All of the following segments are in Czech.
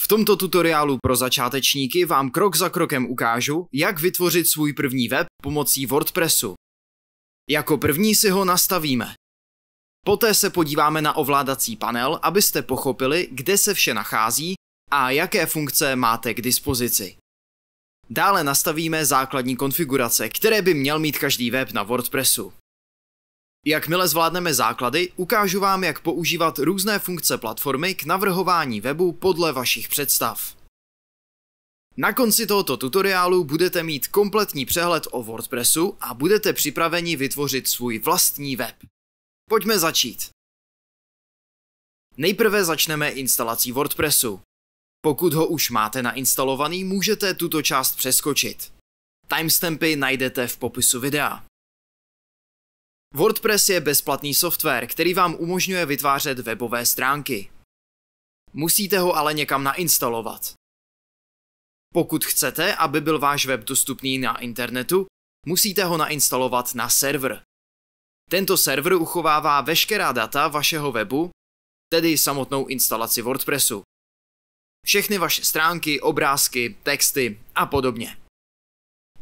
V tomto tutoriálu pro začátečníky vám krok za krokem ukážu, jak vytvořit svůj první web pomocí WordPressu. Jako první si ho nastavíme. Poté se podíváme na ovládací panel, abyste pochopili, kde se vše nachází a jaké funkce máte k dispozici. Dále nastavíme základní konfigurace, které by měl mít každý web na WordPressu. Jakmile zvládneme základy, ukážu vám, jak používat různé funkce platformy k navrhování webu podle vašich představ. Na konci tohoto tutoriálu budete mít kompletní přehled o WordPressu a budete připraveni vytvořit svůj vlastní web. Pojďme začít. Nejprve začneme instalací WordPressu. Pokud ho už máte nainstalovaný, můžete tuto část přeskočit. Timestampy najdete v popisu videa. WordPress je bezplatný software, který vám umožňuje vytvářet webové stránky. Musíte ho ale někam nainstalovat. Pokud chcete, aby byl váš web dostupný na internetu, musíte ho nainstalovat na server. Tento server uchovává veškerá data vašeho webu, tedy samotnou instalaci WordPressu. Všechny vaše stránky, obrázky, texty a podobně.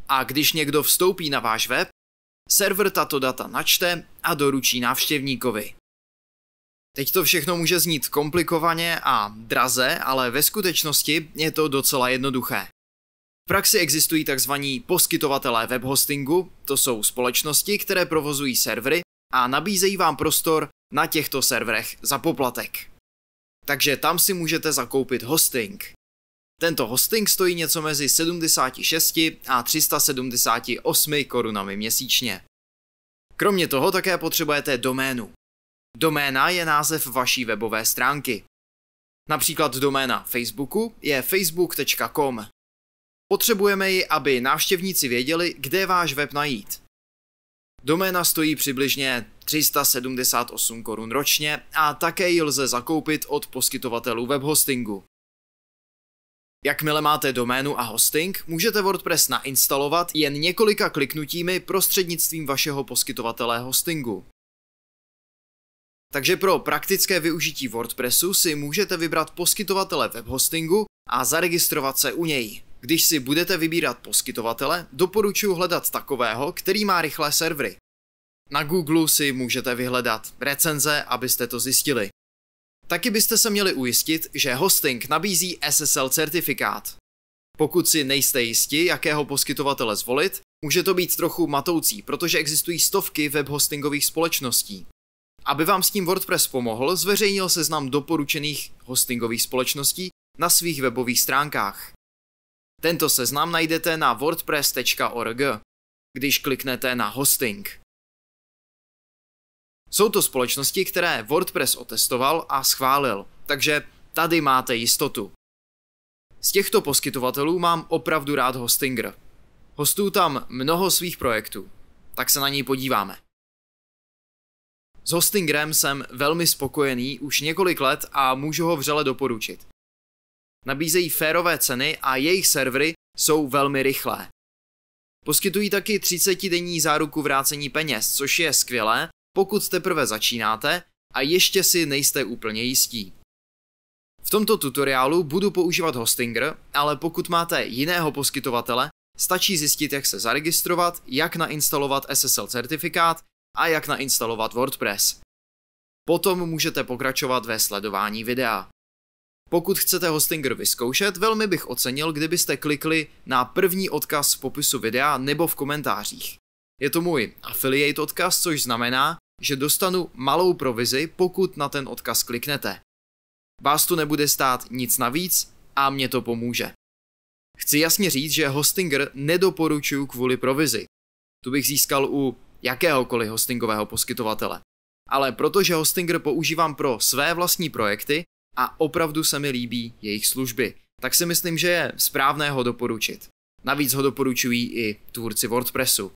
A když někdo vstoupí na váš web, server tato data načte a doručí návštěvníkovi. Teď to všechno může znít komplikovaně a draze, ale ve skutečnosti je to docela jednoduché. V praxi existují tzv. Poskytovatelé webhostingu, to jsou společnosti, které provozují servery a nabízejí vám prostor na těchto serverech za poplatek. Takže tam si můžete zakoupit hosting. Tento hosting stojí něco mezi 76 a 378 korunami měsíčně. Kromě toho také potřebujete doménu. Doména je název vaší webové stránky. Například doména Facebooku je facebook.com. Potřebujeme ji, aby návštěvníci věděli, kde váš web najít. Doména stojí přibližně 378 korun ročně a také ji lze zakoupit od poskytovatelů webhostingu. Jakmile máte doménu a hosting, můžete WordPress nainstalovat jen několika kliknutími prostřednictvím vašeho poskytovatele hostingu. Takže pro praktické využití WordPressu si můžete vybrat poskytovatele webhostingu a zaregistrovat se u něj. Když si budete vybírat poskytovatele, doporučuji hledat takového, který má rychlé servery. Na Google si můžete vyhledat recenze, abyste to zjistili. Taky byste se měli ujistit, že hosting nabízí SSL certifikát. Pokud si nejste jisti, jakého poskytovatele zvolit, může to být trochu matoucí, protože existují stovky webhostingových společností. Aby vám s tím WordPress pomohl, zveřejnil seznam doporučených hostingových společností na svých webových stránkách. Tento seznam najdete na wordpress.org, když kliknete na hosting. Jsou to společnosti, které WordPress otestoval a schválil, takže tady máte jistotu. Z těchto poskytovatelů mám opravdu rád Hostinger. Hostuju tam mnoho svých projektů, tak se na něj podíváme. S Hostingerem jsem velmi spokojený už několik let a můžu ho vřele doporučit. Nabízejí férové ceny a jejich servery jsou velmi rychlé. Poskytují taky 30denní záruku vrácení peněz, což je skvělé, pokud teprve začínáte a ještě si nejste úplně jistí. V tomto tutoriálu budu používat Hostinger, ale pokud máte jiného poskytovatele, stačí zjistit, jak se zaregistrovat, jak nainstalovat SSL certifikát a jak nainstalovat WordPress. Potom můžete pokračovat ve sledování videa. Pokud chcete Hostinger vyzkoušet, velmi bych ocenil, kdybyste klikli na první odkaz v popisu videa nebo v komentářích. Je to můj affiliate odkaz, což znamená, že dostanu malou provizi, pokud na ten odkaz kliknete. Vás to nebude stát nic navíc a mě to pomůže. Chci jasně říct, že Hostinger nedoporučuji kvůli provizi. Tu bych získal u jakéhokoliv hostingového poskytovatele. Ale protože Hostinger používám pro své vlastní projekty a opravdu se mi líbí jejich služby, tak si myslím, že je správné ho doporučit. Navíc ho doporučují i tvůrci WordPressu.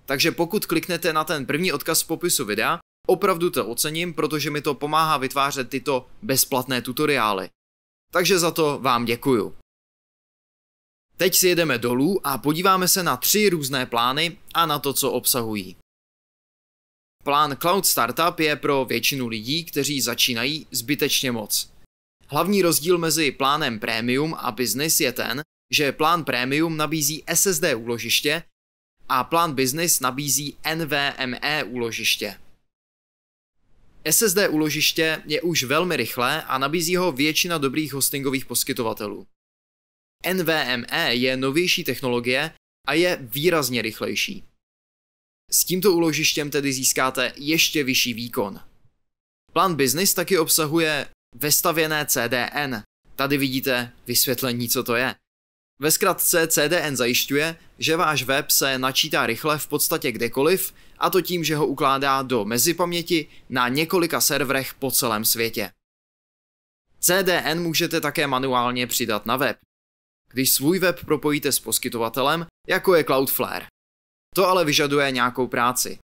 Takže pokud kliknete na ten první odkaz v popisu videa, opravdu to ocením, protože mi to pomáhá vytvářet tyto bezplatné tutoriály. Takže za to vám děkuju. Teď si jedeme dolů a podíváme se na 3 různé plány a na to, co obsahují. Plán Cloud Startup je pro většinu lidí, kteří začínají, zbytečně moc. Hlavní rozdíl mezi plánem Premium a Business je ten, že plán Premium nabízí SSD úložiště a plán Business nabízí NVMe úložiště. SSD úložiště je už velmi rychlé a nabízí ho většina dobrých hostingových poskytovatelů. NVMe je novější technologie a je výrazně rychlejší. S tímto úložištěm tedy získáte ještě vyšší výkon. Plán Business taky obsahuje vestavěné CDN. Tady vidíte vysvětlení, co to je. Ve zkratce CDN zajišťuje, že váš web se načítá rychle v podstatě kdekoliv, a to tím, že ho ukládá do mezipaměti na několika serverech po celém světě. CDN můžete také manuálně přidat na web, když svůj web propojíte s poskytovatelem, jako je Cloudflare. To ale vyžaduje nějakou práci.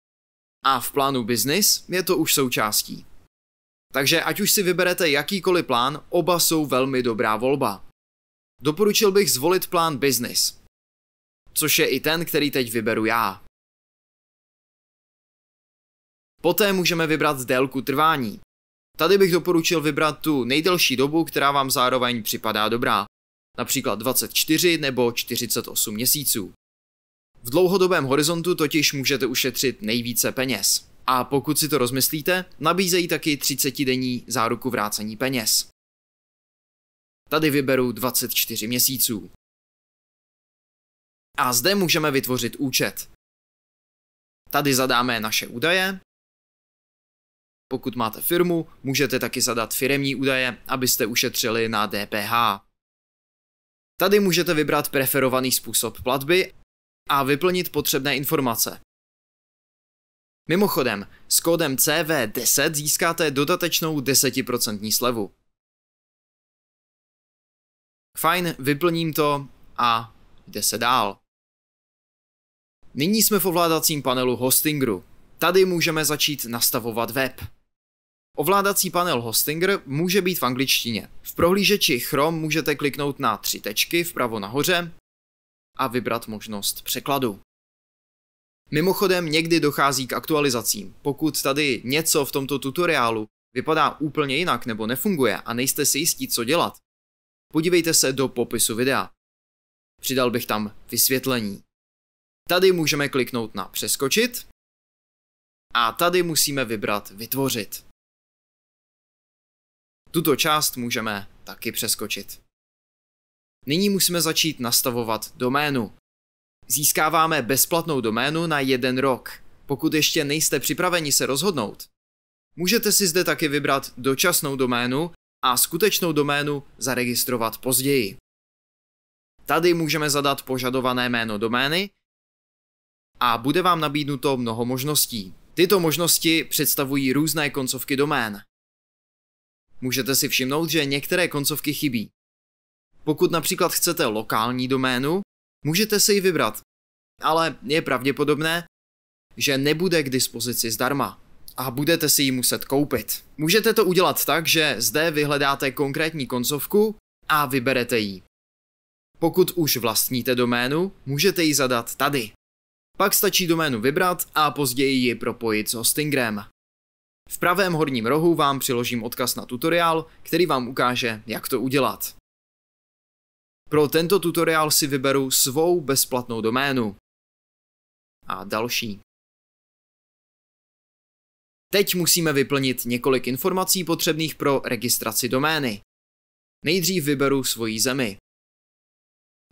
A v plánu Business je to už součástí. Takže ať už si vyberete jakýkoliv plán, oba jsou velmi dobrá volba. Doporučil bych zvolit plán Business, což je i ten, který teď vyberu já. Poté můžeme vybrat délku trvání. Tady bych doporučil vybrat tu nejdelší dobu, která vám zároveň připadá dobrá. Například 24 nebo 48 měsíců. V dlouhodobém horizontu totiž můžete ušetřit nejvíce peněz. A pokud si to rozmyslíte, nabízejí taky 30denní záruku vrácení peněz. Tady vyberu 24 měsíců. A zde můžeme vytvořit účet. Tady zadáme naše údaje. Pokud máte firmu, můžete taky zadat firemní údaje, abyste ušetřili na DPH. Tady můžete vybrat preferovaný způsob platby a vyplnit potřebné informace. Mimochodem, s kódem CV10 získáte dodatečnou 10% slevu. Fajn, vyplním to a jde se dál. Nyní jsme v ovládacím panelu Hostingeru. Tady můžeme začít nastavovat web. Ovládací panel Hostinger může být v angličtině. V prohlížeči Chrome můžete kliknout na 3 tečky vpravo nahoře a vybrat možnost překladu. Mimochodem někdy dochází k aktualizacím. Pokud tady něco v tomto tutoriálu vypadá úplně jinak nebo nefunguje a nejste si jistí, co dělat, podívejte se do popisu videa. Přidal bych tam vysvětlení. Tady můžeme kliknout na přeskočit a tady musíme vybrat vytvořit. Tuto část můžeme taky přeskočit. Nyní musíme začít nastavovat doménu. Získáváme bezplatnou doménu na 1 rok. Pokud ještě nejste připraveni se rozhodnout, můžete si zde taky vybrat dočasnou doménu a skutečnou doménu zaregistrovat později. Tady můžeme zadat požadované jméno domény a bude vám nabídnuto mnoho možností. Tyto možnosti představují různé koncovky domén. Můžete si všimnout, že některé koncovky chybí. Pokud například chcete lokální doménu, můžete si ji vybrat, ale je pravděpodobné, že nebude k dispozici zdarma a budete si ji muset koupit. Můžete to udělat tak, že zde vyhledáte konkrétní koncovku a vyberete ji. Pokud už vlastníte doménu, můžete ji zadat tady. Pak stačí doménu vybrat a později ji propojit s Hostingerem. V pravém horním rohu vám přiložím odkaz na tutoriál, který vám ukáže, jak to udělat. Pro tento tutoriál si vyberu svou bezplatnou doménu. A další. Teď musíme vyplnit několik informací potřebných pro registraci domény. Nejdřív vyberu svoji zemi.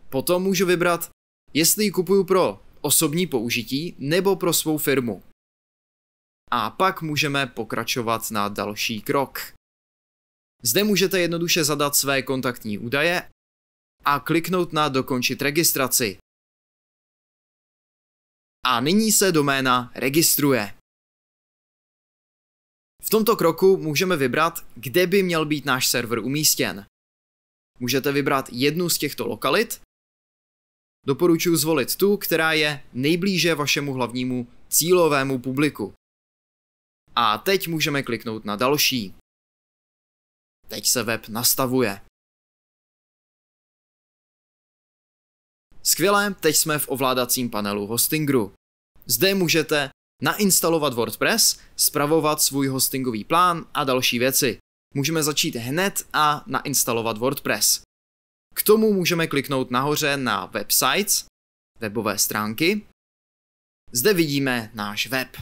Potom můžu vybrat, jestli ji kupuju pro osobní použití nebo pro svou firmu. A pak můžeme pokračovat na další krok. Zde můžete jednoduše zadat své kontaktní údaje a kliknout na dokončit registraci. A nyní se doména registruje. V tomto kroku můžeme vybrat, kde by měl být náš server umístěn. Můžete vybrat jednu z těchto lokalit. Doporučuji zvolit tu, která je nejblíže vašemu hlavnímu cílovému publiku. A teď můžeme kliknout na další. Teď se web nastavuje. Skvělé, teď jsme v ovládacím panelu Hostingeru. Zde můžete nainstalovat WordPress, spravovat svůj hostingový plán a další věci. můžeme začít hned a nainstalovat WordPress. K tomu můžeme kliknout nahoře na Websites, webové stránky. Zde vidíme náš web.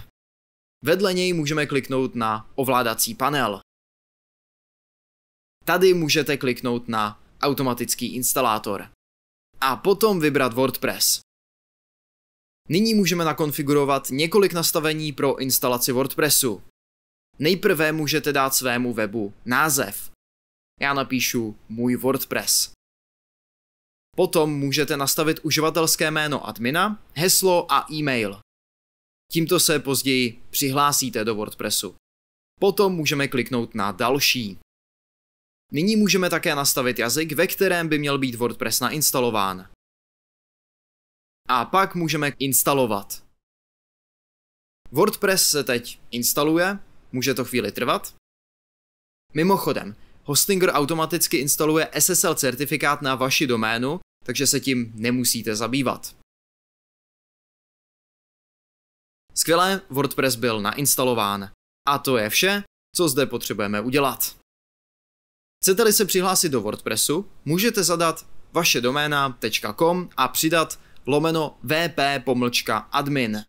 Vedle něj můžeme kliknout na ovládací panel. Tady můžete kliknout na automatický instalátor. A potom vybrat WordPress. Nyní můžeme nakonfigurovat několik nastavení pro instalaci WordPressu. Nejprve můžete dát svému webu název. Já napíšu můj WordPress. Potom můžete nastavit uživatelské jméno admina, heslo a e-mail. Tímto se později přihlásíte do WordPressu. Potom můžeme kliknout na další. Nyní můžeme také nastavit jazyk, ve kterém by měl být WordPress nainstalován. A pak můžeme instalovat. WordPress se teď instaluje, může to chvíli trvat. Mimochodem, Hostinger automaticky instaluje SSL certifikát na vaši doménu, takže se tím nemusíte zabývat. Skvělé, WordPress byl nainstalován. A to je vše, co zde potřebujeme udělat. Chcete-li se přihlásit do WordPressu, můžete zadat vašedoména.com a přidat /vp-admin.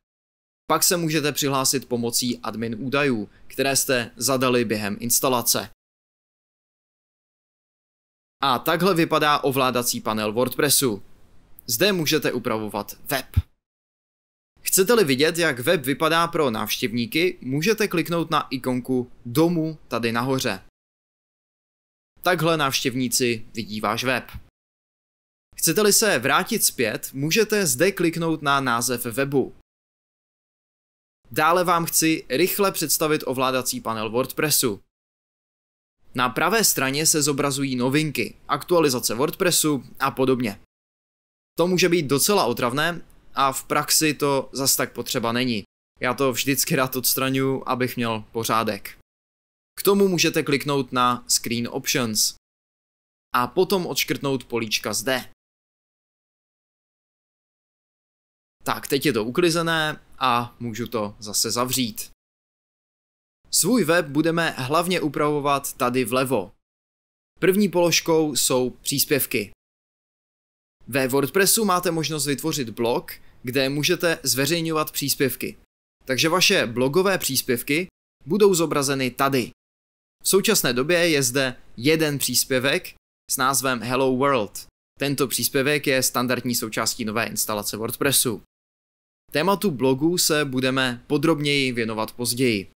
Pak se můžete přihlásit pomocí admin údajů, které jste zadali během instalace. A takhle vypadá ovládací panel WordPressu. Zde můžete upravovat web. Chcete-li vidět, jak web vypadá pro návštěvníky, můžete kliknout na ikonku domu tady nahoře. Takhle návštěvníci vidí váš web. Chcete-li se vrátit zpět, můžete zde kliknout na název webu. Dále vám chci rychle představit ovládací panel WordPressu. Na pravé straně se zobrazují novinky, aktualizace WordPressu a podobně. To může být docela otravné a v praxi to zas tak potřeba není. Já to vždycky rád odstraňuji, abych měl pořádek. K tomu můžete kliknout na Screen Options a potom odškrtnout políčka zde. Tak, teď je to uklizené a můžu to zase zavřít. Svůj web budeme hlavně upravovat tady vlevo. První položkou jsou příspěvky. Ve WordPressu máte možnost vytvořit blog, kde můžete zveřejňovat příspěvky. Takže vaše blogové příspěvky budou zobrazeny tady. V současné době je zde jeden příspěvek s názvem Hello World. Tento příspěvek je standardní součástí nové instalace WordPressu. Tématu blogu se budeme podrobněji věnovat později.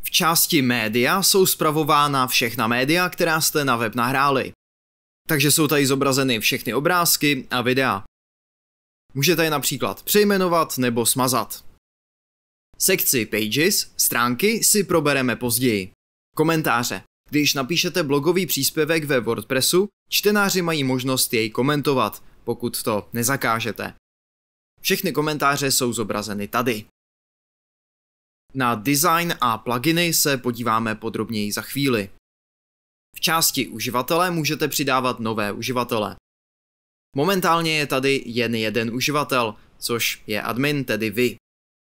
V části média jsou spravována všechna média, která jste na web nahráli. Takže jsou tady zobrazeny všechny obrázky a videa. Můžete je například přejmenovat nebo smazat. Sekci Pages, stránky, si probereme později. Komentáře. Když napíšete blogový příspěvek ve WordPressu, čtenáři mají možnost jej komentovat, pokud to nezakážete. Všechny komentáře jsou zobrazeny tady. Na design a pluginy se podíváme podrobněji za chvíli. V části uživatele můžete přidávat nové uživatele. Momentálně je tady jen jeden uživatel, což je admin, tedy vy.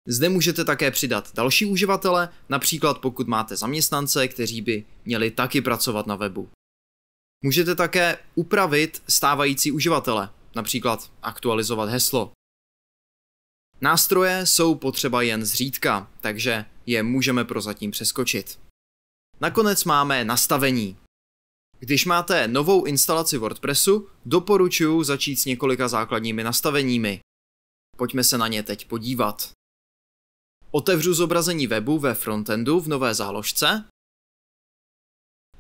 Zde můžete také přidat další uživatele, například pokud máte zaměstnance, kteří by měli taky pracovat na webu. Můžete také upravit stávající uživatele, například aktualizovat heslo. Nástroje jsou potřeba jen zřídka, takže je můžeme prozatím přeskočit. Nakonec máme nastavení. Když máte novou instalaci WordPressu, doporučuji začít s několika základními nastaveními. Pojďme se na ně teď podívat. Otevřu zobrazení webu ve frontendu v nové záložce.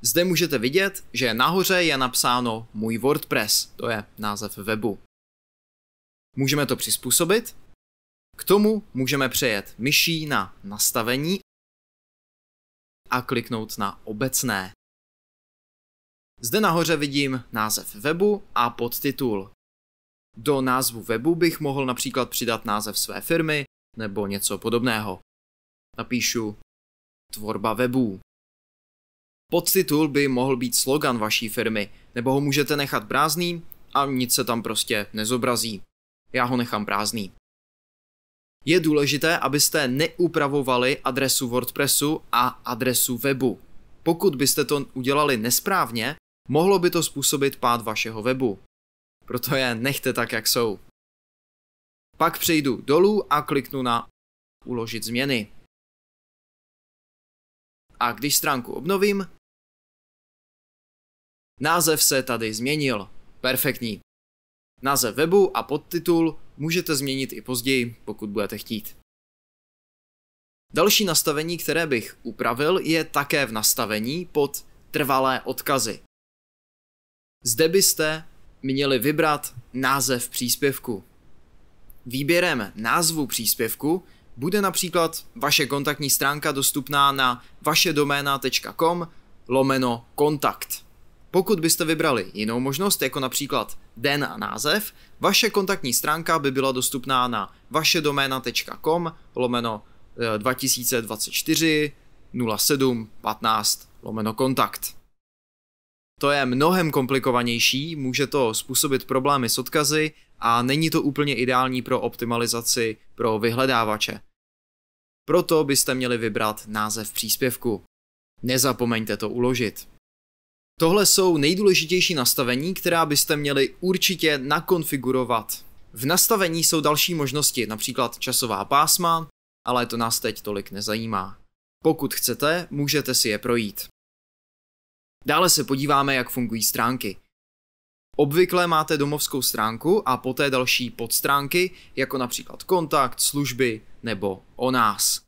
Zde můžete vidět, že nahoře je napsáno Můj WordPress, to je název webu. Můžeme to přizpůsobit. K tomu můžeme přejet myší na nastavení a kliknout na obecné. Zde nahoře vidím název webu a podtitul. Do názvu webu bych mohl například přidat název své firmy nebo něco podobného. Napíšu Tvorba webů. Podtitul by mohl být slogan vaší firmy, nebo ho můžete nechat prázdný a nic se tam prostě nezobrazí. Já ho nechám prázdný. Je důležité, abyste neupravovali adresu WordPressu a adresu webu. Pokud byste to udělali nesprávně, mohlo by to způsobit pád vašeho webu. Proto je nechte tak, jak jsou. Pak přejdu dolů a kliknu na Uložit změny. A když stránku obnovím, název se tady změnil. Perfektní. Název webu a podtitul můžete změnit i později, pokud budete chtít. Další nastavení, které bych upravil, je také v nastavení pod trvalé odkazy. Zde byste měli vybrat název příspěvku. Výběrem názvu příspěvku bude například vaše kontaktní stránka dostupná na vašedoména.com/kontakt. Pokud byste vybrali jinou možnost, jako například den a název, vaše kontaktní stránka by byla dostupná na vašedoména.com/2024-07-15/kontakt. To je mnohem komplikovanější, může to způsobit problémy s odkazy a není to úplně ideální pro optimalizaci pro vyhledávače. Proto byste měli vybrat název příspěvku. Nezapomeňte to uložit. Tohle jsou nejdůležitější nastavení, která byste měli určitě nakonfigurovat. V nastavení jsou další možnosti, například časová pásma, ale to nás teď tolik nezajímá. Pokud chcete, můžete si je projít. Dále se podíváme, jak fungují stránky. Obvykle máte domovskou stránku a poté další podstránky, jako například kontakt, služby nebo o nás.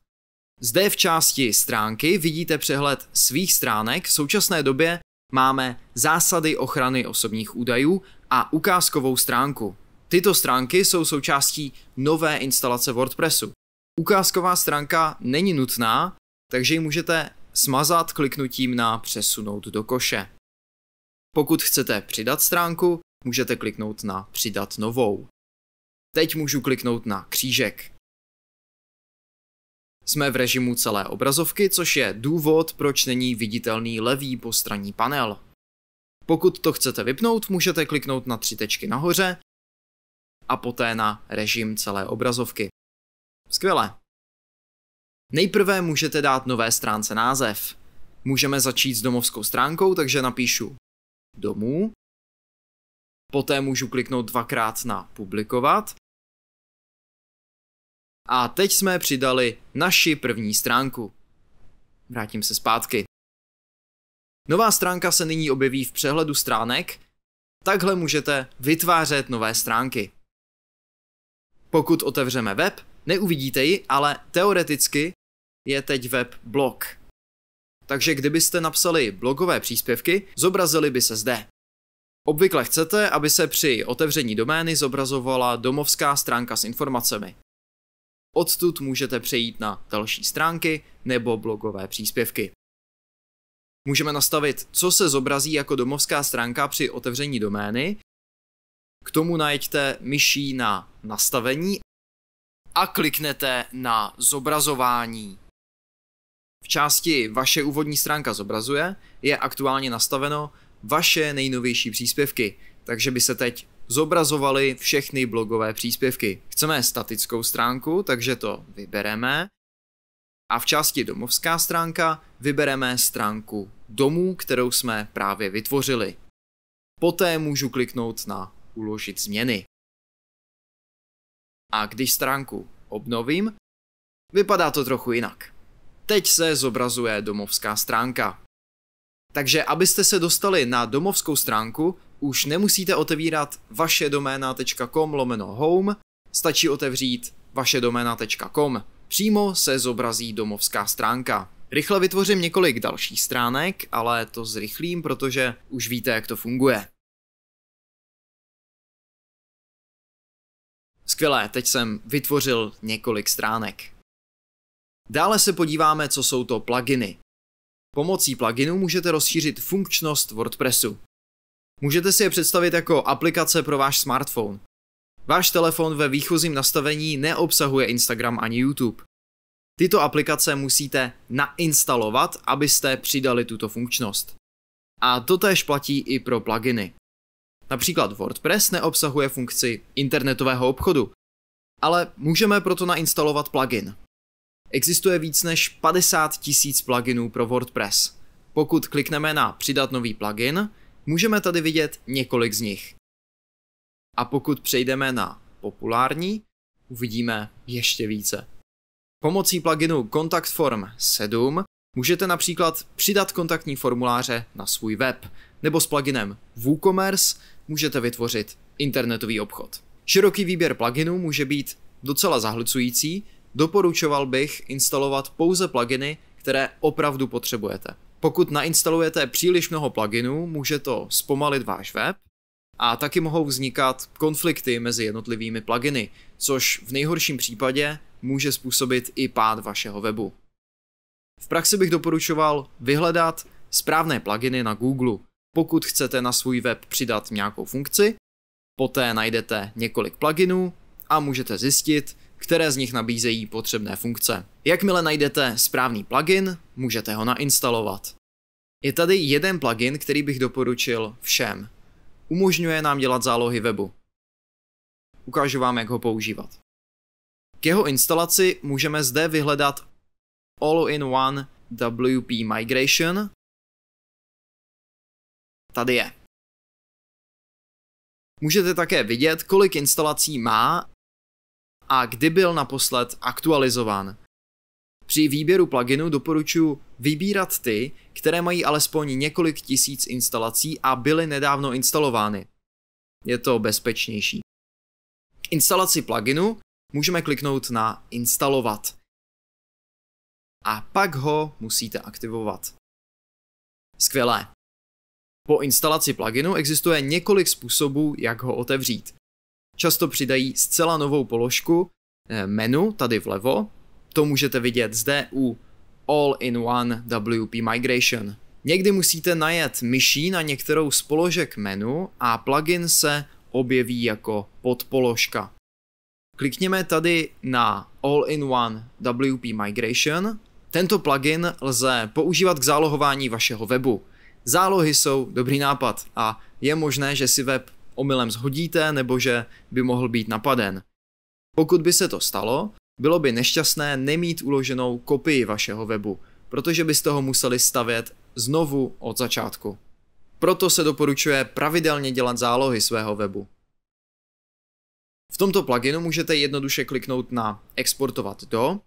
Zde v části stránky vidíte přehled svých stránek. V současné době máme zásady ochrany osobních údajů a ukázkovou stránku. Tyto stránky jsou součástí nové instalace WordPressu. Ukázková stránka není nutná, takže ji můžete smazat kliknutím na Přesunout do koše. Pokud chcete přidat stránku, můžete kliknout na Přidat novou. Teď můžu kliknout na křížek. Jsme v režimu celé obrazovky, což je důvod, proč není viditelný levý postranní panel. Pokud to chcete vypnout, můžete kliknout na 3 tečky nahoře a poté na režim celé obrazovky. Skvěle. Nejprve můžete dát nové stránce název. Můžeme začít s domovskou stránkou, takže napíšu domů. Poté můžu kliknout 2krát na publikovat. A teď jsme přidali naši první stránku. Vrátím se zpátky. Nová stránka se nyní objeví v přehledu stránek. Takhle můžete vytvářet nové stránky. Pokud otevřeme web, neuvidíte ji, ale teoreticky je teď web blog. Takže kdybyste napsali blogové příspěvky, zobrazily by se zde. Obvykle chcete, aby se při otevření domény zobrazovala domovská stránka s informacemi. Odtud můžete přejít na další stránky nebo blogové příspěvky. Můžeme nastavit, co se zobrazí jako domovská stránka při otevření domény. K tomu najeďte myší na nastavení a kliknete na zobrazování. V části Vaše úvodní stránka zobrazuje je aktuálně nastaveno vaše nejnovější příspěvky, takže by se teď zobrazovaly všechny blogové příspěvky. Chceme statickou stránku, takže to vybereme. A v části domovská stránka vybereme stránku domů, kterou jsme právě vytvořili. Poté můžu kliknout na Uložit změny. A když stránku obnovím, vypadá to trochu jinak. Teď se zobrazuje domovská stránka. Takže abyste se dostali na domovskou stránku, už nemusíte otevírat vašedoména.com/home, stačí otevřít vašedoména.com. Přímo se zobrazí domovská stránka. Rychle vytvořím několik dalších stránek, ale to zrychlím, protože už víte, jak to funguje. Skvělé, teď jsem vytvořil několik stránek. Dále se podíváme, co jsou to pluginy. Pomocí pluginu můžete rozšířit funkčnost WordPressu. Můžete si je představit jako aplikace pro váš smartphone. Váš telefon ve výchozím nastavení neobsahuje Instagram ani YouTube. Tyto aplikace musíte nainstalovat, abyste přidali tuto funkčnost. A to též platí i pro pluginy. Například WordPress neobsahuje funkci internetového obchodu, ale můžeme proto nainstalovat plugin. Existuje víc než 50 000 pluginů pro WordPress. Pokud klikneme na přidat nový plugin, můžeme tady vidět několik z nich. A pokud přejdeme na populární, uvidíme ještě více. Pomocí pluginu Contact Form 7 můžete například přidat kontaktní formuláře na svůj web, nebo s pluginem WooCommerce můžete vytvořit internetový obchod. Široký výběr pluginů může být docela zahlcující, doporučoval bych instalovat pouze pluginy, které opravdu potřebujete. Pokud nainstalujete příliš mnoho pluginů, může to zpomalit váš web a taky mohou vznikat konflikty mezi jednotlivými pluginy, což v nejhorším případě může způsobit i pád vašeho webu. V praxi bych doporučoval vyhledat správné pluginy na Google. Pokud chcete na svůj web přidat nějakou funkci, poté najdete několik pluginů a můžete zjistit, které z nich nabízejí potřebné funkce. Jakmile najdete správný plugin, můžete ho nainstalovat. Je tady jeden plugin, který bych doporučil všem. Umožňuje nám dělat zálohy webu. Ukážu vám, jak ho používat. K jeho instalaci můžeme zde vyhledat All-in-One WP Migration. Tady je. Můžete také vidět, kolik instalací má a kdy byl naposled aktualizován. Při výběru pluginu doporučuji vybírat ty, které mají alespoň několik tisíc instalací a byly nedávno instalovány. Je to bezpečnější. K instalaci pluginu můžeme kliknout na instalovat. A pak ho musíte aktivovat. Skvělé. Po instalaci pluginu existuje několik způsobů, jak ho otevřít. Často přidají zcela novou položku, menu tady vlevo. To můžete vidět zde u All-in-One WP Migration. Někdy musíte najet myší na některou z položek menu a plugin se objeví jako podpoložka. Klikněme tady na All-in-One WP Migration. Tento plugin lze používat k zálohování vašeho webu. Zálohy jsou dobrý nápad a je možné, že si web omylem shodíte nebo že by mohl být napaden. Pokud by se to stalo, bylo by nešťastné nemít uloženou kopii vašeho webu, protože byste ho museli stavět znovu od začátku. Proto se doporučuje pravidelně dělat zálohy svého webu. V tomto pluginu můžete jednoduše kliknout na exportovat do.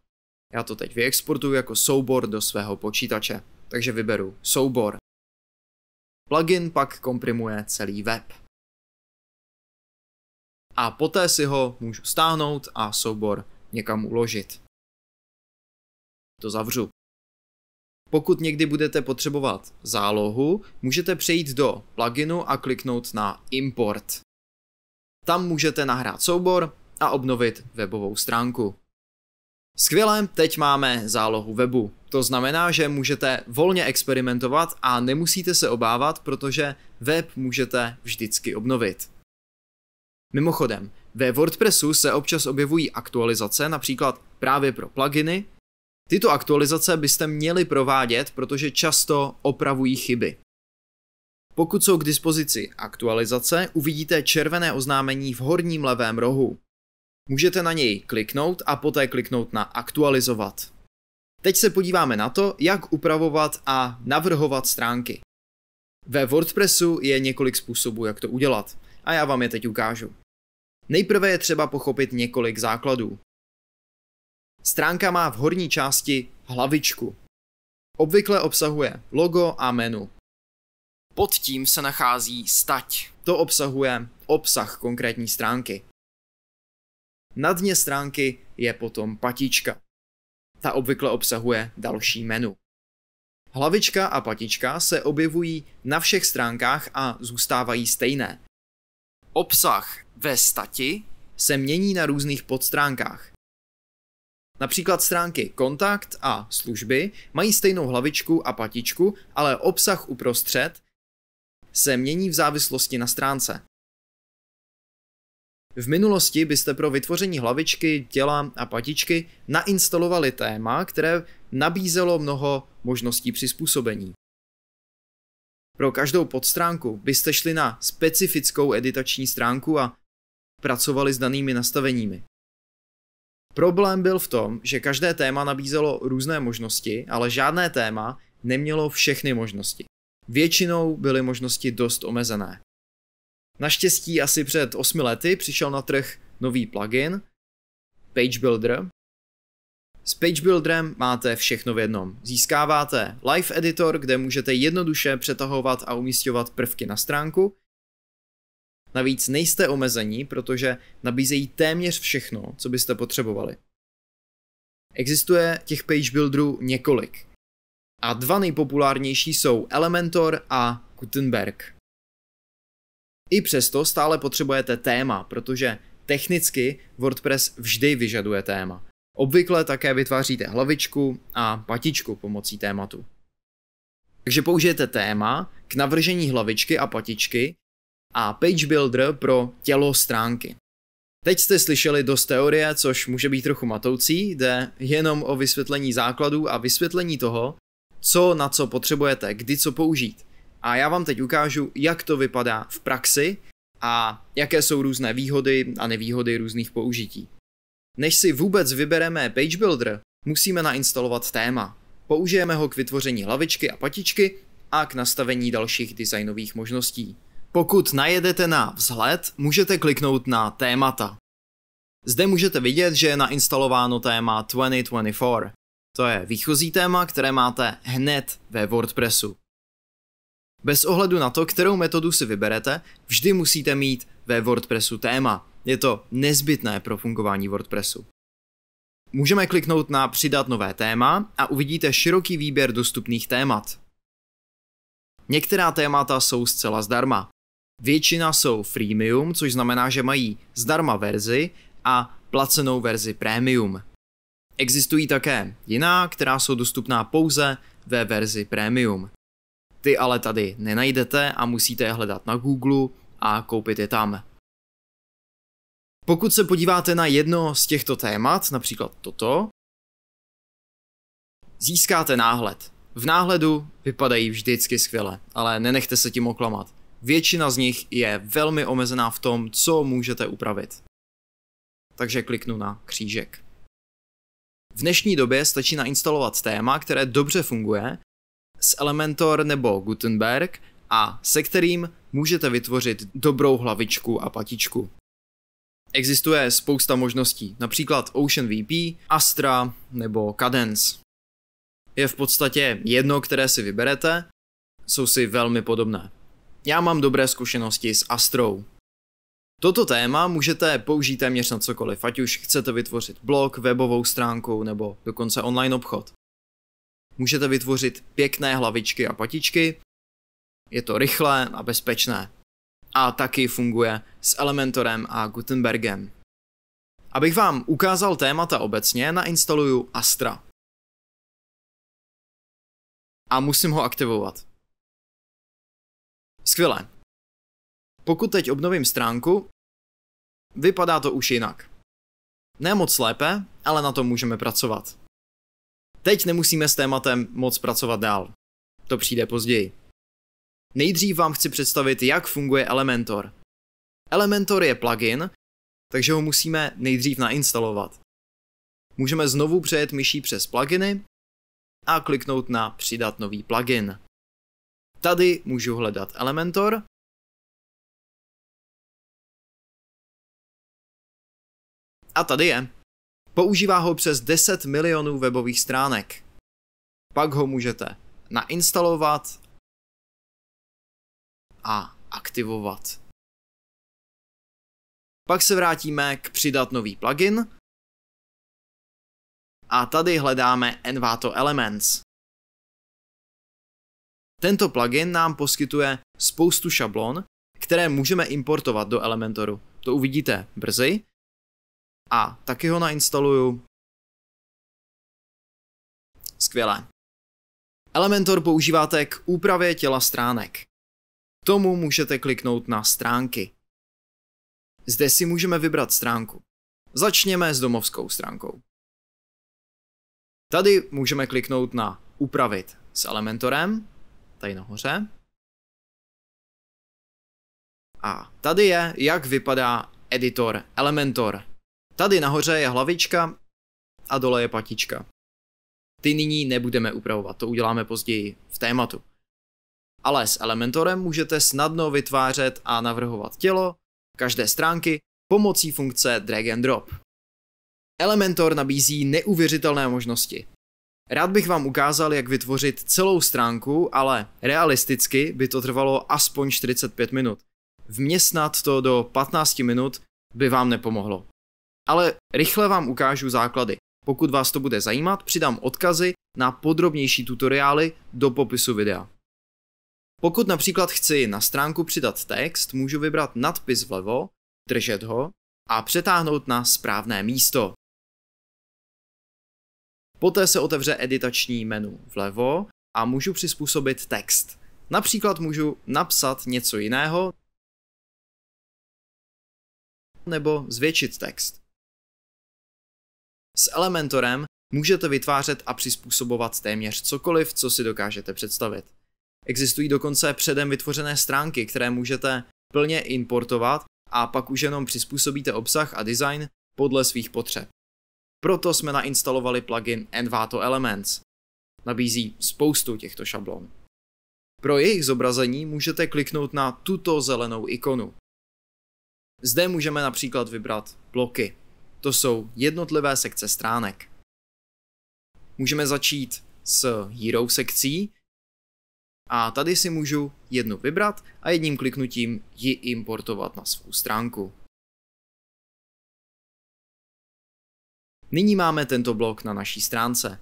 Já to teď vyexportuju jako soubor do svého počítače, takže vyberu soubor. Plugin pak komprimuje celý web. A poté si ho můžu stáhnout a soubor někam uložit. To zavřu. Pokud někdy budete potřebovat zálohu, můžete přejít do pluginu a kliknout na Import. Tam můžete nahrát soubor a obnovit webovou stránku. Skvěle, teď máme zálohu webu. To znamená, že můžete volně experimentovat a nemusíte se obávat, protože web můžete vždycky obnovit. Mimochodem, ve WordPressu se občas objevují aktualizace, například právě pro pluginy. Tyto aktualizace byste měli provádět, protože často opravují chyby. Pokud jsou k dispozici aktualizace, uvidíte červené oznámení v horním levém rohu. Můžete na něj kliknout a poté kliknout na aktualizovat. Teď se podíváme na to, jak upravovat a navrhovat stránky. Ve WordPressu je několik způsobů, jak to udělat, a já vám je teď ukážu. Nejprve je třeba pochopit několik základů. Stránka má v horní části hlavičku. Obvykle obsahuje logo a menu. Pod tím se nachází stať. To obsahuje obsah konkrétní stránky. Na dně stránky je potom patička. Ta obvykle obsahuje další menu. Hlavička a patička se objevují na všech stránkách a zůstávají stejné. Obsah ve stati se mění na různých podstránkách. Například stránky Kontakt a Služby mají stejnou hlavičku a patičku, ale obsah uprostřed se mění v závislosti na stránce. V minulosti byste pro vytvoření hlavičky, těla a patičky nainstalovali téma, které nabízelo mnoho možností přizpůsobení. Pro každou podstránku byste šli na specifickou editační stránku a pracovali s danými nastaveními. Problém byl v tom, že každé téma nabízelo různé možnosti, ale žádné téma nemělo všechny možnosti. Většinou byly možnosti dost omezené. Naštěstí asi před 8 lety přišel na trh nový plugin Page Builder. S Page Builderem máte všechno v jednom. Získáváte Live Editor, kde můžete jednoduše přetahovat a umísťovat prvky na stránku. Navíc nejste omezení, protože nabízejí téměř všechno, co byste potřebovali. Existuje těch Page Builderů několik. A dva nejpopulárnější jsou Elementor a Gutenberg. I přesto stále potřebujete téma, protože technicky WordPress vždy vyžaduje téma. Obvykle také vytváříte hlavičku a patičku pomocí tématu. Takže použijete téma k navržení hlavičky a patičky a Page Builder pro tělo stránky. Teď jste slyšeli dost teorie, což může být trochu matoucí, jde jenom o vysvětlení základů a vysvětlení toho, co na co potřebujete, kdy co použít. A já vám teď ukážu, jak to vypadá v praxi a jaké jsou různé výhody a nevýhody různých použití. Než si vůbec vybereme Page Builder, musíme nainstalovat téma. Použijeme ho k vytvoření hlavičky a patičky a k nastavení dalších designových možností. Pokud najedete na vzhled, můžete kliknout na témata. Zde můžete vidět, že je nainstalováno téma 2024. To je výchozí téma, které máte hned ve WordPressu. Bez ohledu na to, kterou metodu si vyberete, vždy musíte mít ve WordPressu téma. Je to nezbytné pro fungování WordPressu. Můžeme kliknout na přidat nové téma a uvidíte široký výběr dostupných témat. Některá témata jsou zcela zdarma. Většina jsou freemium, což znamená, že mají zdarma verzi a placenou verzi premium. Existují také jiná, která jsou dostupná pouze ve verzi premium. Ty ale tady nenajdete a musíte je hledat na Google a koupit je tam. Pokud se podíváte na jedno z těchto témat, například toto, získáte náhled. V náhledu vypadají vždycky skvěle, ale nenechte se tím oklamat. Většina z nich je velmi omezená v tom, co můžete upravit. Takže kliknu na křížek. V dnešní době stačí nainstalovat téma, které dobře funguje, s Elementor nebo Gutenberg a se kterým můžete vytvořit dobrou hlavičku a patičku. Existuje spousta možností, například OceanVP, Astra nebo Kadence. Je v podstatě jedno, které si vyberete, jsou si velmi podobné. Já mám dobré zkušenosti s Astrou. Toto téma můžete použít téměř na cokoliv, ať už chcete vytvořit blog, webovou stránku nebo dokonce online obchod. Můžete vytvořit pěkné hlavičky a patičky, je to rychlé a bezpečné. A taky funguje s Elementorem a Gutenbergem. Abych vám ukázal témata obecně, nainstaluju Astra. A musím ho aktivovat. Skvělé. Pokud teď obnovím stránku, vypadá to už jinak. Ne moc lépe, ale na tom můžeme pracovat. Teď nemusíme s tématem moc pracovat dál. To přijde později. Nejdřív vám chci představit, jak funguje Elementor. Elementor je plugin, takže ho musíme nejdřív nainstalovat. Můžeme znovu přejet myší přes pluginy a kliknout na přidat nový plugin. Tady můžu hledat Elementor. A tady je. Používá ho přes 10 milionů webových stránek. Pak ho můžete nainstalovat a aktivovat. Pak se vrátíme k přidat nový plugin a tady hledáme Envato Elements. Tento plugin nám poskytuje spoustu šablon, které můžeme importovat do Elementoru. To uvidíte brzy. A taky ho nainstaluju. Skvělé. Elementor používáte k úpravě těla stránek. K tomu můžete kliknout na stránky. Zde si můžeme vybrat stránku. Začněme s domovskou stránkou. Tady můžeme kliknout na upravit s Elementorem, tady nahoře. A tady je, jak vypadá editor Elementor. Tady nahoře je hlavička a dole je patička. Ty nyní nebudeme upravovat, to uděláme později v tématu. Ale s Elementorem můžete snadno vytvářet a navrhovat tělo každé stránky pomocí funkce drag and drop. Elementor nabízí neuvěřitelné možnosti. Rád bych vám ukázal, jak vytvořit celou stránku, ale realisticky by to trvalo aspoň 45 minut. Vměstnat to do 15 minut by vám nepomohlo. Ale rychle vám ukážu základy. Pokud vás to bude zajímat, přidám odkazy na podrobnější tutoriály do popisu videa. Pokud například chci na stránku přidat text, můžu vybrat nadpis vlevo, držet ho a přetáhnout na správné místo. Poté se otevře editační menu vlevo a můžu přizpůsobit text. Například můžu napsat něco jiného nebo zvětšit text. S Elementorem můžete vytvářet a přizpůsobovat téměř cokoliv, co si dokážete představit. Existují dokonce předem vytvořené stránky, které můžete plně importovat a pak už jenom přizpůsobíte obsah a design podle svých potřeb. Proto jsme nainstalovali plugin Envato Elements. Nabízí spoustu těchto šablon. Pro jejich zobrazení můžete kliknout na tuto zelenou ikonu. Zde můžeme například vybrat bloky. To jsou jednotlivé sekce stránek. Můžeme začít s Hero sekcí a tady si můžu jednu vybrat a jedním kliknutím ji importovat na svou stránku. Nyní máme tento blok na naší stránce.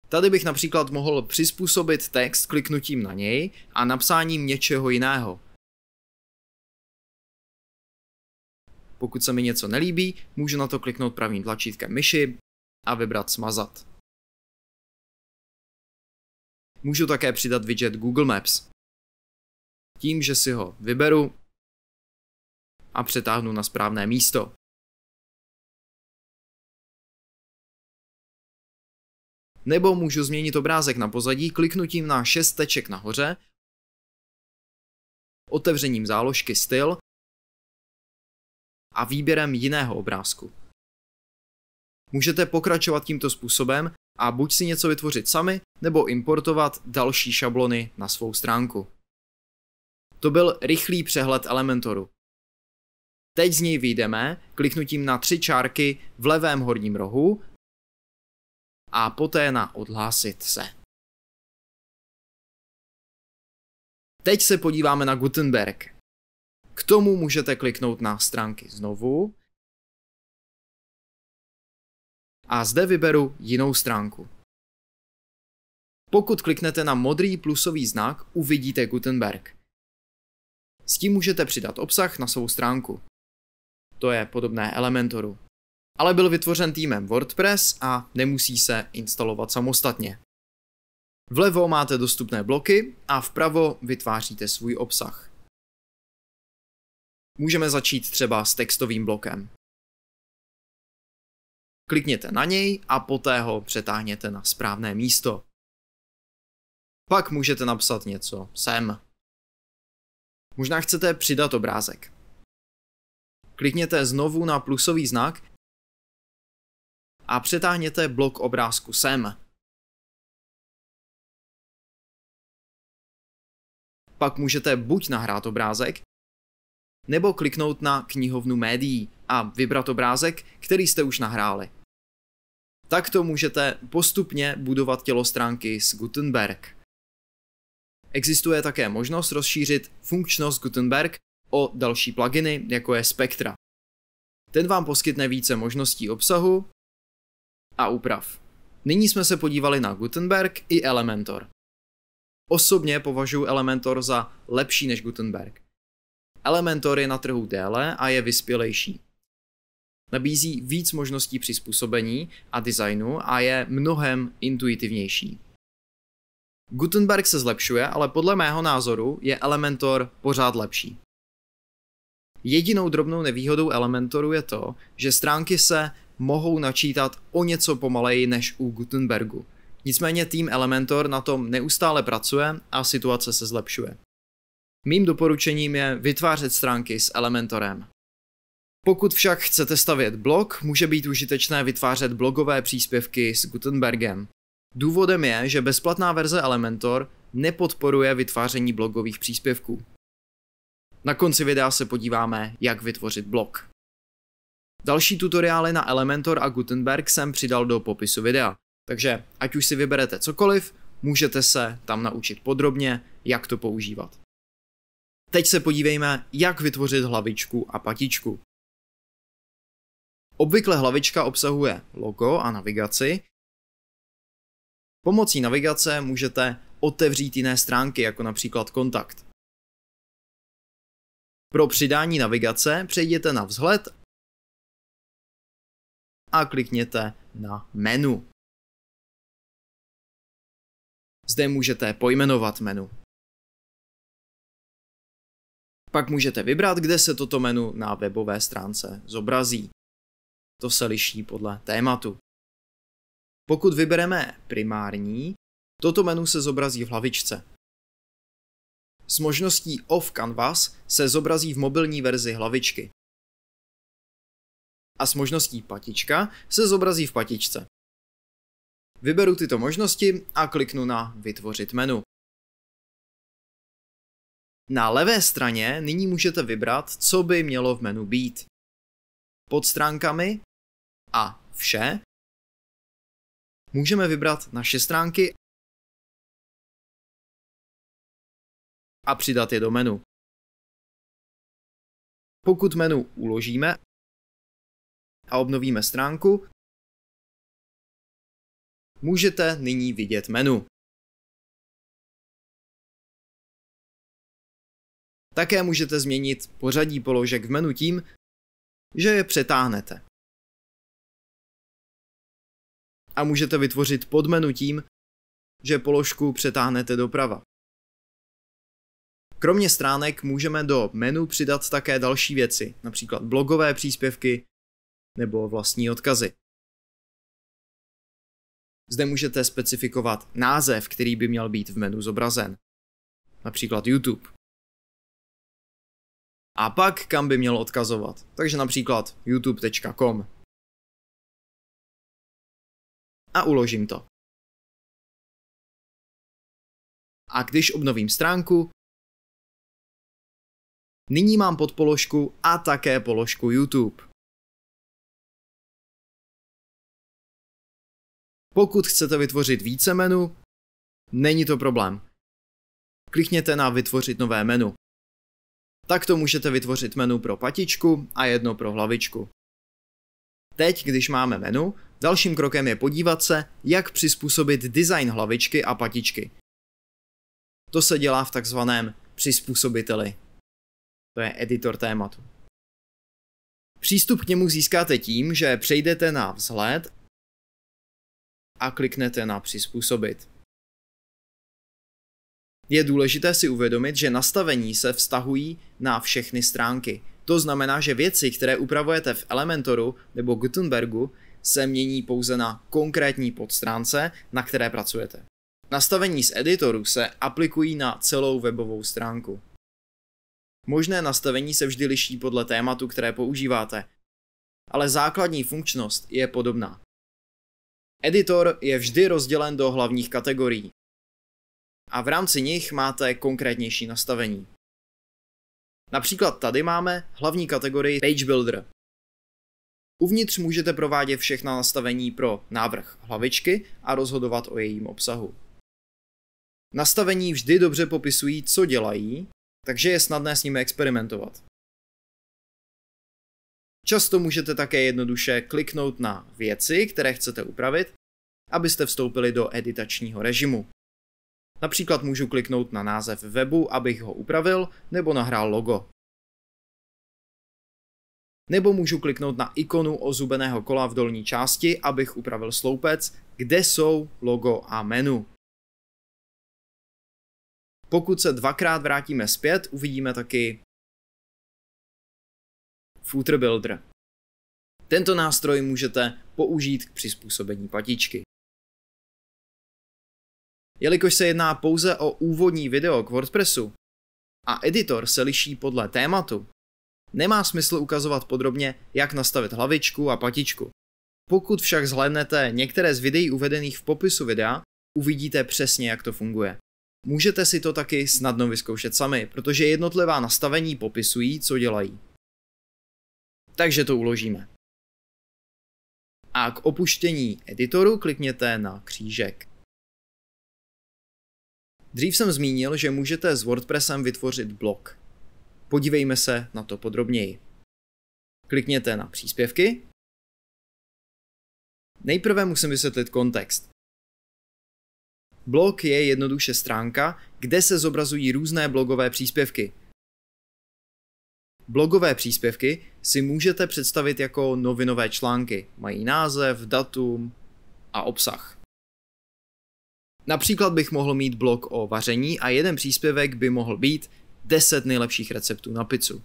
Tady bych například mohl přizpůsobit text kliknutím na něj a napsáním něčeho jiného. Pokud se mi něco nelíbí, můžu na to kliknout pravým tlačítkem myši a vybrat smazat. Můžu také přidat widget Google Maps. Tím, že si ho vyberu a přetáhnu na správné místo. Nebo můžu změnit obrázek na pozadí kliknutím na 6 teček nahoře, otevřením záložky Styl a výběrem jiného obrázku. Můžete pokračovat tímto způsobem a buď si něco vytvořit sami, nebo importovat další šablony na svou stránku. To byl rychlý přehled Elementoru. Teď z něj vyjdeme kliknutím na 3 čárky v levém horním rohu a poté na odhlásit se. Teď se podíváme na Gutenberg. K tomu můžete kliknout na stránky znovu a zde vyberu jinou stránku. Pokud kliknete na modrý plusový znak, uvidíte Gutenberg. S tím můžete přidat obsah na svou stránku. To je podobné Elementoru. Ale byl vytvořen týmem WordPress a nemusí se instalovat samostatně. Vlevo máte dostupné bloky a vpravo vytváříte svůj obsah. Můžeme začít třeba s textovým blokem. Klikněte na něj a poté ho přetáhněte na správné místo. Pak můžete napsat něco sem. Možná chcete přidat obrázek. Klikněte znovu na plusový znak a přetáhněte blok obrázku sem. Pak můžete buď nahrát obrázek, nebo kliknout na knihovnu médií a vybrat obrázek, který jste už nahráli. Takto můžete postupně budovat tělo stránky s Gutenberg. Existuje také možnost rozšířit funkčnost Gutenberg o další pluginy, jako je Spectra. Ten vám poskytne více možností obsahu a úprav. Nyní jsme se podívali na Gutenberg i Elementor. Osobně považuji Elementor za lepší než Gutenberg. Elementor je na trhu déle a je vyspělejší. Nabízí víc možností přizpůsobení a designu a je mnohem intuitivnější. Gutenberg se zlepšuje, ale podle mého názoru je Elementor pořád lepší. Jedinou drobnou nevýhodou Elementoru je to, že stránky se mohou načítat o něco pomaleji než u Gutenbergu. Nicméně tým Elementor na tom neustále pracuje a situace se zlepšuje. Mým doporučením je vytvářet stránky s Elementorem. Pokud však chcete stavět blog, může být užitečné vytvářet blogové příspěvky s Gutenbergem. Důvodem je, že bezplatná verze Elementor nepodporuje vytváření blogových příspěvků. Na konci videa se podíváme, jak vytvořit blog. Další tutoriály na Elementor a Gutenberg jsem přidal do popisu videa, takže ať už si vyberete cokoliv, můžete se tam naučit podrobně, jak to používat. Teď se podívejme, jak vytvořit hlavičku a patičku. Obvykle hlavička obsahuje logo a navigaci. Pomocí navigace můžete otevřít jiné stránky, jako například kontakt. Pro přidání navigace přejděte na vzhled a klikněte na menu. Zde můžete pojmenovat menu. Pak můžete vybrat, kde se toto menu na webové stránce zobrazí. To se liší podle tématu. Pokud vybereme primární, toto menu se zobrazí v hlavičce. S možností Off Canvas se zobrazí v mobilní verzi hlavičky. A s možností patička se zobrazí v patičce. Vyberu tyto možnosti a kliknu na Vytvořit menu. Na levé straně nyní můžete vybrat, co by mělo v menu být. Pod stránkami a Vše můžeme vybrat naše stránky a přidat je do menu. Pokud menu uložíme a obnovíme stránku, můžete nyní vidět menu. Také můžete změnit pořadí položek v menu tím, že je přetáhnete. A můžete vytvořit podmenu tím, že položku přetáhnete doprava. Kromě stránek můžeme do menu přidat také další věci, například blogové příspěvky nebo vlastní odkazy. Zde můžete specifikovat název, který by měl být v menu zobrazen, například YouTube. A pak kam by měl odkazovat, takže například youtube.com. A uložím to. A když obnovím stránku, nyní mám podpoložku a také položku YouTube. Pokud chcete vytvořit více menu, není to problém. Klikněte na Vytvořit nové menu. Takto můžete vytvořit menu pro patičku a jedno pro hlavičku. Teď, když máme menu, dalším krokem je podívat se, jak přizpůsobit design hlavičky a patičky. To se dělá v takzvaném přizpůsobiteli. To je editor tématu. Přístup k němu získáte tím, že přejdete na vzhled a kliknete na Přizpůsobit. Je důležité si uvědomit, že nastavení se vztahují na všechny stránky. To znamená, že věci, které upravujete v Elementoru nebo Gutenbergu, se mění pouze na konkrétní podstránce, na které pracujete. Nastavení z editoru se aplikují na celou webovou stránku. Možné nastavení se vždy liší podle tématu, které používáte, ale základní funkčnost je podobná. Editor je vždy rozdělen do hlavních kategorií a v rámci nich máte konkrétnější nastavení. Například tady máme hlavní kategorii Page Builder. Uvnitř můžete provádět všechna nastavení pro návrh hlavičky a rozhodovat o jejím obsahu. Nastavení vždy dobře popisují, co dělají, takže je snadné s nimi experimentovat. Často můžete také jednoduše kliknout na věci, které chcete upravit, abyste vstoupili do editačního režimu. Například můžu kliknout na název webu, abych ho upravil, nebo nahrál logo. Nebo můžu kliknout na ikonu ozubeného kola v dolní části, abych upravil sloupec, kde jsou logo a menu. Pokud se dvakrát vrátíme zpět, uvidíme taky Footer Builder. Tento nástroj můžete použít k přizpůsobení patičky. Jelikož se jedná pouze o úvodní video k WordPressu a editor se liší podle tématu, nemá smysl ukazovat podrobně, jak nastavit hlavičku a patičku. Pokud však zhlédnete některé z videí uvedených v popisu videa, uvidíte přesně, jak to funguje. Můžete si to taky snadno vyzkoušet sami, protože jednotlivá nastavení popisují, co dělají. Takže to uložíme. A k opuštění editoru klikněte na křížek. Dřív jsem zmínil, že můžete s WordPressem vytvořit blog. Podívejme se na to podrobněji. Klikněte na příspěvky. Nejprve musím vysvětlit kontext. Blog je jednoduše stránka, kde se zobrazují různé blogové příspěvky. Blogové příspěvky si můžete představit jako novinové články. Mají název, datum a obsah. Například bych mohl mít blog o vaření a jeden příspěvek by mohl být 10 nejlepších receptů na pizzu.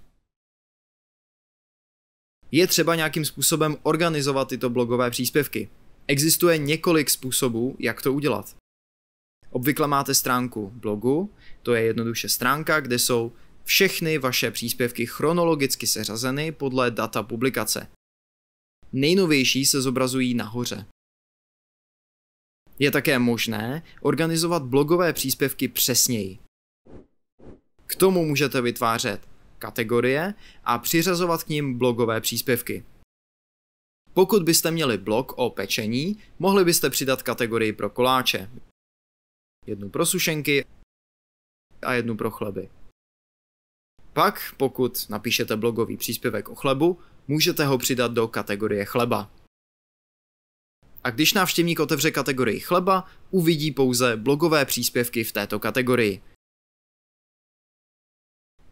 Je třeba nějakým způsobem organizovat tyto blogové příspěvky. Existuje několik způsobů, jak to udělat. Obvykle máte stránku blogu, to je jednoduše stránka, kde jsou všechny vaše příspěvky chronologicky seřazeny podle data publikace. Nejnovější se zobrazují nahoře. Je také možné organizovat blogové příspěvky přesněji. K tomu můžete vytvářet kategorie a přiřazovat k nim blogové příspěvky. Pokud byste měli blog o pečení, mohli byste přidat kategorii pro koláče. Jednu pro sušenky a jednu pro chleby. Pak, pokud napíšete blogový příspěvek o chlebu, můžete ho přidat do kategorie chleba. A když návštěvník otevře kategorii chleba, uvidí pouze blogové příspěvky v této kategorii.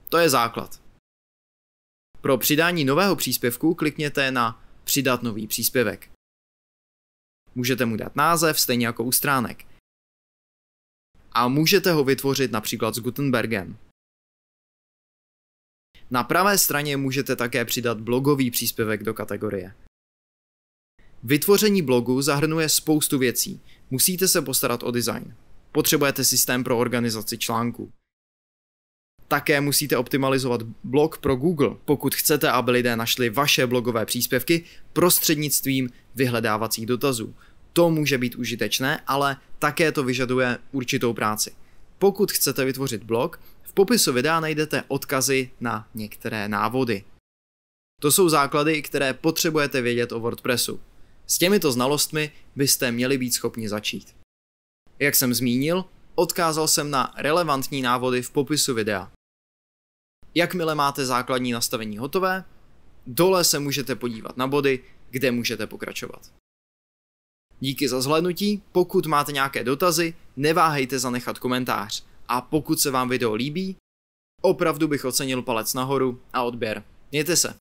To je základ. Pro přidání nového příspěvku klikněte na Přidat nový příspěvek. Můžete mu dát název, stejně jako u stránek. A můžete ho vytvořit například s Gutenbergem. Na pravé straně můžete také přidat blogový příspěvek do kategorie. Vytvoření blogu zahrnuje spoustu věcí. Musíte se postarat o design. Potřebujete systém pro organizaci článků. Také musíte optimalizovat blog pro Google, pokud chcete, aby lidé našli vaše blogové příspěvky prostřednictvím vyhledávacích dotazů. To může být užitečné, ale také to vyžaduje určitou práci. Pokud chcete vytvořit blog, v popisu videa najdete odkazy na některé návody. To jsou základy, které potřebujete vědět o WordPressu. S těmito znalostmi byste měli být schopni začít. Jak jsem zmínil, odkázal jsem na relevantní návody v popisu videa. Jakmile máte základní nastavení hotové, dole se můžete podívat na body, kde můžete pokračovat. Díky za zhlédnutí, pokud máte nějaké dotazy, neváhejte zanechat komentář a pokud se vám video líbí, opravdu bych ocenil palec nahoru a odběr. Mějte se.